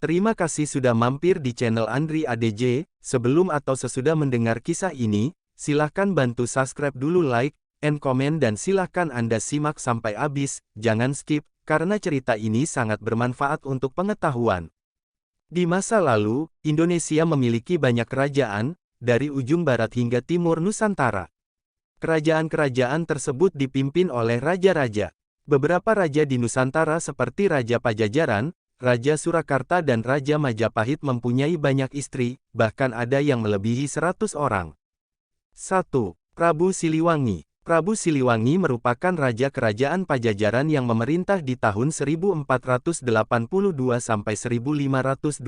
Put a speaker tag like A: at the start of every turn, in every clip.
A: Terima kasih sudah mampir di channel Andri ADJ. Sebelum atau sesudah mendengar kisah ini, silahkan bantu subscribe dulu, like, and comment, dan silahkan Anda simak sampai habis, jangan skip, karena cerita ini sangat bermanfaat untuk pengetahuan. Di masa lalu, Indonesia memiliki banyak kerajaan, dari ujung barat hingga timur Nusantara. Kerajaan-kerajaan tersebut dipimpin oleh raja-raja. Beberapa raja di Nusantara seperti Raja Pajajaran, Raja Surakarta dan Raja Majapahit mempunyai banyak istri, bahkan ada yang melebihi 100 orang. 1. Prabu Siliwangi. Prabu Siliwangi merupakan raja kerajaan Pajajaran yang memerintah di tahun 1482 sampai 1521.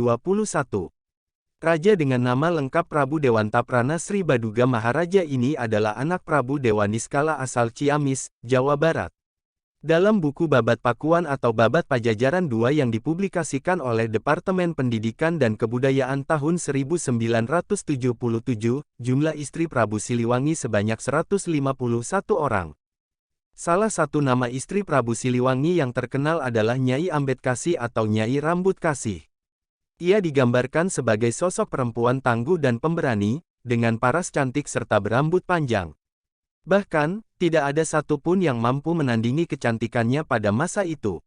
A: Raja dengan nama lengkap Prabu Dewanta Prana Sri Baduga Maharaja ini adalah anak Prabu Dewa Niskala asal Ciamis, Jawa Barat. Dalam buku Babat Pakuan atau Babat Pajajaran II yang dipublikasikan oleh Departemen Pendidikan dan Kebudayaan tahun 1977, jumlah istri Prabu Siliwangi sebanyak 151 orang. Salah satu nama istri Prabu Siliwangi yang terkenal adalah Nyai Ambedkasi atau Nyai Rambut Kasih. Ia digambarkan sebagai sosok perempuan tangguh dan pemberani, dengan paras cantik serta berambut panjang. Bahkan, tidak ada satupun yang mampu menandingi kecantikannya pada masa itu.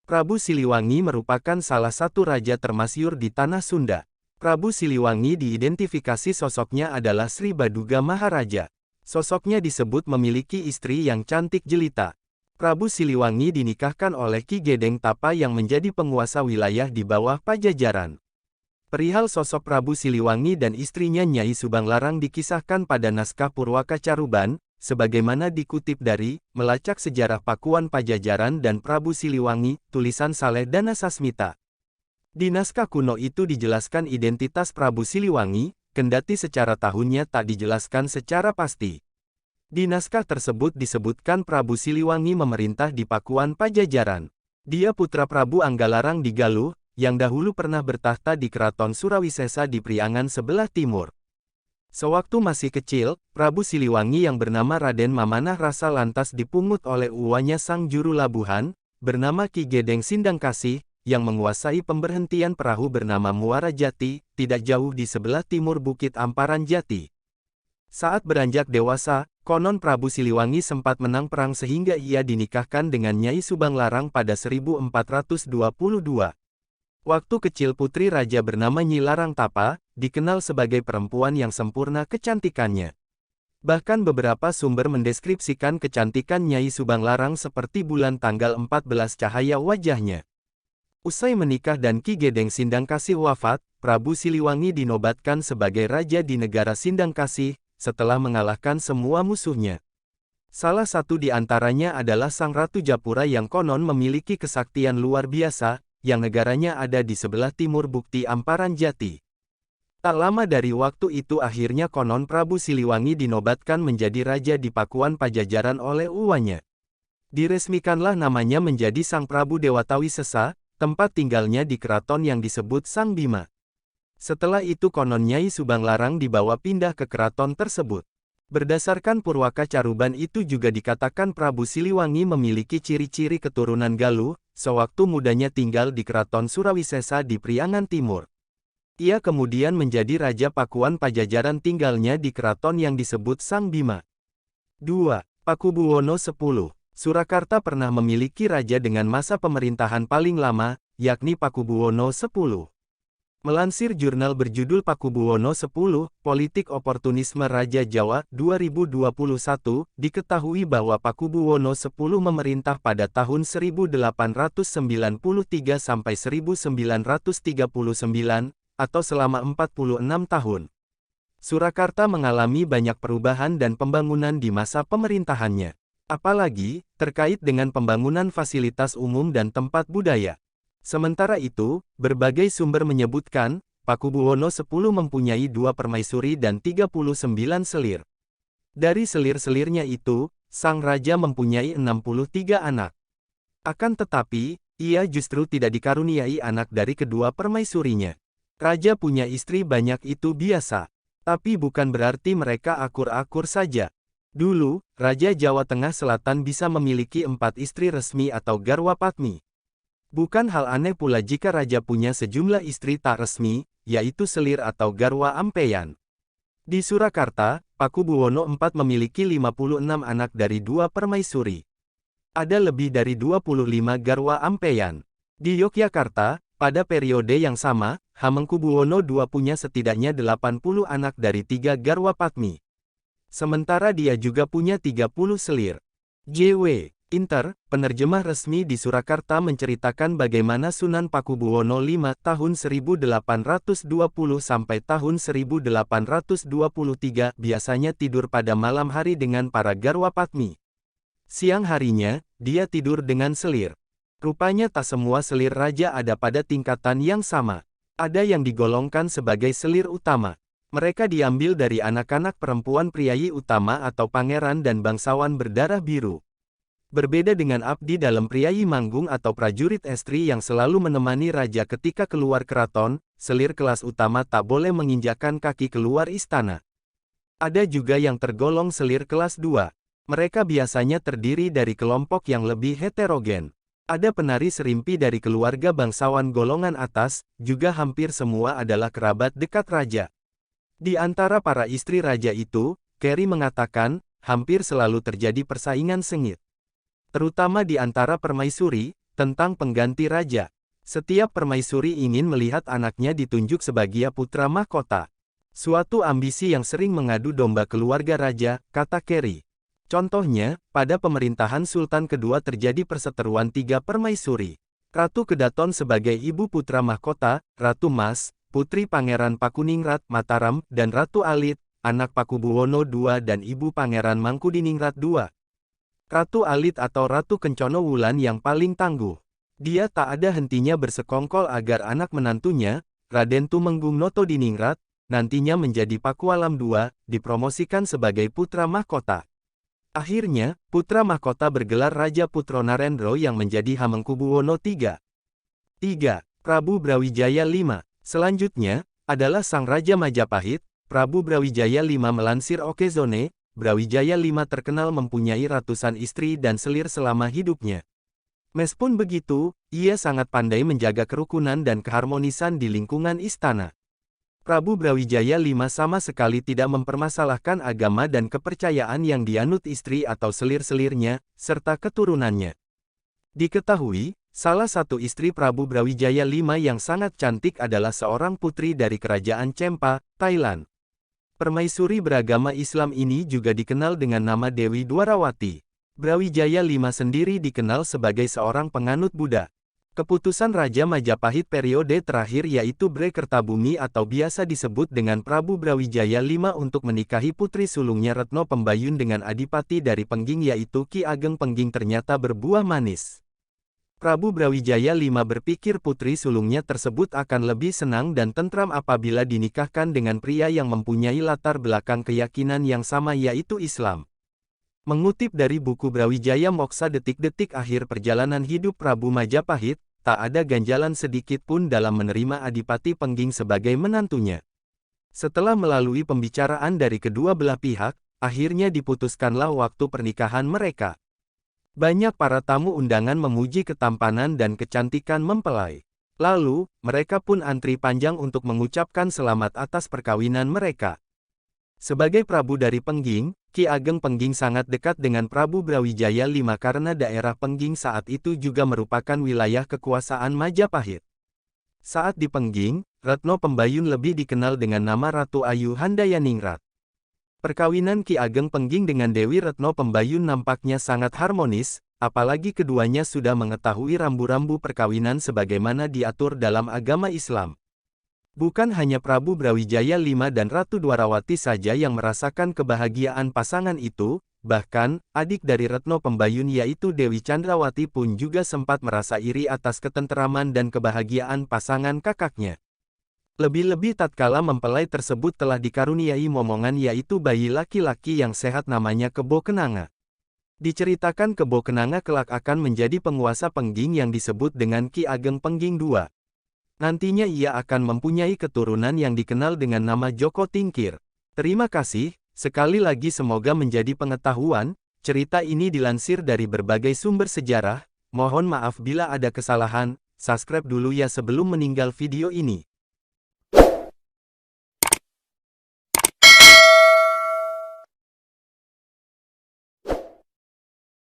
A: Prabu Siliwangi merupakan salah satu raja termasyhur di tanah Sunda. Prabu Siliwangi diidentifikasi sosoknya adalah Sri Baduga Maharaja. Sosoknya disebut memiliki istri yang cantik jelita. Prabu Siliwangi dinikahkan oleh Ki Gedeng Tapa yang menjadi penguasa wilayah di bawah Pajajaran. Perihal sosok Prabu Siliwangi dan istrinya Nyai Subanglarang dikisahkan pada naskah Purwaka Caruban, sebagaimana dikutip dari Melacak Sejarah Pakuan Pajajaran dan Prabu Siliwangi, tulisan Saleh Danasasmita. Di naskah kuno itu dijelaskan identitas Prabu Siliwangi, kendati secara tahunnya tak dijelaskan secara pasti. Di naskah tersebut disebutkan Prabu Siliwangi memerintah di Pakuan Pajajaran. Dia putra Prabu Anggalarang di Galuh, yang dahulu pernah bertahta di Keraton Surawisesa di Priangan sebelah timur. Sewaktu masih kecil, Prabu Siliwangi yang bernama Raden Mamanah Rasa lantas dipungut oleh uwanya sang juru labuhan, bernama Ki Gedeng Sindangkasih, yang menguasai pemberhentian perahu bernama Muara Jati, tidak jauh di sebelah timur Bukit Amparan Jati. Saat beranjak dewasa, konon Prabu Siliwangi sempat menang perang sehingga ia dinikahkan dengan Nyai Subanglarang pada 1422. Waktu kecil putri raja bernama Nyi Larang Tapa, dikenal sebagai perempuan yang sempurna kecantikannya. Bahkan beberapa sumber mendeskripsikan kecantikan Nyai Subanglarang seperti bulan tanggal 14 cahaya wajahnya. Usai menikah dan Ki Gedeng Sindangkasih wafat, Prabu Siliwangi dinobatkan sebagai raja di negara Sindangkasih, setelah mengalahkan semua musuhnya. Salah satu di antaranya adalah Sang Ratu Japura yang konon memiliki kesaktian luar biasa, yang negaranya ada di sebelah timur Bukti Amparan Jati. Tak lama dari waktu itu akhirnya konon Prabu Siliwangi dinobatkan menjadi raja di Pakuan Pajajaran oleh uwanya. Diresmikanlah namanya menjadi Sang Prabu Dewatawi Sesa, tempat tinggalnya di keraton yang disebut Sang Bima. Setelah itu konon Nyai Subanglarang dibawa pindah ke keraton tersebut. Berdasarkan Purwaka Caruban itu juga dikatakan Prabu Siliwangi memiliki ciri-ciri keturunan Galuh, sewaktu mudanya tinggal di Keraton Surawisesa di Priangan Timur. Ia kemudian menjadi Raja Pakuan Pajajaran tinggalnya di keraton yang disebut Sang Bima. 2. Pakubuwono X. Surakarta pernah memiliki raja dengan masa pemerintahan paling lama, yakni Pakubuwono X. Melansir jurnal berjudul Pakubuwono X, Politik Oportunisme Raja Jawa, 2021, diketahui bahwa Pakubuwono X memerintah pada tahun 1893 sampai 1939, atau selama 46 tahun. Surakarta mengalami banyak perubahan dan pembangunan di masa pemerintahannya. Apalagi, terkait dengan pembangunan fasilitas umum dan tempat budaya. Sementara itu, berbagai sumber menyebutkan, Pakubuwono X mempunyai 2 permaisuri dan 39 selir. Dari selir-selirnya itu, sang raja mempunyai 63 anak. Akan tetapi, ia justru tidak dikaruniai anak dari kedua permaisurinya. Raja punya istri banyak itu biasa. Tapi bukan berarti mereka akur-akur saja. Dulu, Raja Jawa Tengah Selatan bisa memiliki 4 istri resmi atau garwa patmi. Bukan hal aneh pula jika raja punya sejumlah istri tak resmi, yaitu selir atau garwa ampeyan. Di Surakarta, Pakubuwono IV memiliki 56 anak dari 2 permaisuri. Ada lebih dari 25 garwa ampeyan. Di Yogyakarta, pada periode yang sama, Hamengkubuwono II punya setidaknya 80 anak dari 3 garwa patmi. Sementara dia juga punya 30 selir. JW Inter, penerjemah resmi di Surakarta menceritakan bagaimana Sunan Pakubuwono V tahun 1820 sampai tahun 1823 biasanya tidur pada malam hari dengan para garwa patmi. Siang harinya, dia tidur dengan selir. Rupanya tak semua selir raja ada pada tingkatan yang sama. Ada yang digolongkan sebagai selir utama. Mereka diambil dari anak-anak perempuan priayi utama atau pangeran dan bangsawan berdarah biru. Berbeda dengan abdi dalam priayi manggung atau prajurit estri yang selalu menemani raja ketika keluar keraton, selir kelas utama tak boleh menginjakkan kaki keluar istana. Ada juga yang tergolong selir kelas 2. Mereka biasanya terdiri dari kelompok yang lebih heterogen. Ada penari serimpi dari keluarga bangsawan golongan atas, juga hampir semua adalah kerabat dekat raja. Di antara para istri raja itu, Carey mengatakan, hampir selalu terjadi persaingan sengit. Terutama di antara permaisuri, tentang pengganti raja. Setiap permaisuri ingin melihat anaknya ditunjuk sebagai putra mahkota. Suatu ambisi yang sering mengadu domba keluarga raja, kata Carey. Contohnya, pada pemerintahan Sultan kedua terjadi perseteruan 3 permaisuri. Ratu Kedaton sebagai ibu putra mahkota, Ratu Mas, putri Pangeran Pakuningrat Mataram, dan Ratu Alit, anak Pakubuwono II dan ibu Pangeran Mangkudiningrat II. Ratu Alit atau Ratu Kencono Wulan yang paling tangguh. Dia tak ada hentinya bersekongkol agar anak menantunya, Raden Tumenggung Notodiningrat, nantinya menjadi Pakualam II, dipromosikan sebagai putra mahkota. Akhirnya, putra mahkota bergelar Raja Putro Narendro yang menjadi Hamengkubuwono III. 3. Prabu Brawijaya V. Selanjutnya, adalah Sang Raja Majapahit, Prabu Brawijaya V melansir Okezone. Brawijaya V terkenal mempunyai ratusan istri dan selir selama hidupnya. Meskipun begitu, ia sangat pandai menjaga kerukunan dan keharmonisan di lingkungan istana. Prabu Brawijaya V sama sekali tidak mempermasalahkan agama dan kepercayaan yang dianut istri atau selir-selirnya, serta keturunannya. Diketahui, salah satu istri Prabu Brawijaya V yang sangat cantik adalah seorang putri dari kerajaan Cempa, Thailand. Permaisuri beragama Islam ini juga dikenal dengan nama Dewi Dwarawati. Brawijaya V sendiri dikenal sebagai seorang penganut Buddha. Keputusan Raja Majapahit periode terakhir yaitu Bre Kertabumi atau biasa disebut dengan Prabu Brawijaya V untuk menikahi putri sulungnya Retno Pembayun dengan adipati dari Pengging yaitu Ki Ageng Pengging ternyata berbuah manis. Prabu Brawijaya V berpikir putri sulungnya tersebut akan lebih senang dan tentram apabila dinikahkan dengan pria yang mempunyai latar belakang keyakinan yang sama yaitu Islam. Mengutip dari buku Brawijaya Moksa detik-detik akhir perjalanan hidup Prabu Majapahit, tak ada ganjalan sedikit pun dalam menerima adipati Pengging sebagai menantunya. Setelah melalui pembicaraan dari kedua belah pihak, akhirnya diputuskanlah waktu pernikahan mereka. Banyak para tamu undangan memuji ketampanan dan kecantikan mempelai. Lalu, mereka pun antri panjang untuk mengucapkan selamat atas perkawinan mereka. Sebagai Prabu dari Pengging, Ki Ageng Pengging sangat dekat dengan Prabu Brawijaya V karena daerah Pengging saat itu juga merupakan wilayah kekuasaan Majapahit. Saat di Pengging, Retno Pembayun lebih dikenal dengan nama Ratu Ayu Handayaningrat. Perkawinan Ki Ageng Pengging dengan Dewi Retno Pembayun nampaknya sangat harmonis, apalagi keduanya sudah mengetahui rambu-rambu perkawinan sebagaimana diatur dalam agama Islam. Bukan hanya Prabu Brawijaya V dan Ratu Dwarawati saja yang merasakan kebahagiaan pasangan itu, bahkan, adik dari Retno Pembayun yaitu Dewi Chandrawati pun juga sempat merasa iri atas ketenteraman dan kebahagiaan pasangan kakaknya. Lebih-lebih tatkala mempelai tersebut telah dikaruniai momongan yaitu bayi laki-laki yang sehat namanya Kebo Kenanga. Diceritakan Kebo Kenanga kelak akan menjadi penguasa Pengging yang disebut dengan Ki Ageng Pengging II. Nantinya ia akan mempunyai keturunan yang dikenal dengan nama Joko Tingkir. Terima kasih, sekali lagi semoga menjadi pengetahuan, cerita ini dilansir dari berbagai sumber sejarah, Mohon maaf bila ada kesalahan, subscribe dulu ya sebelum meninggal video ini.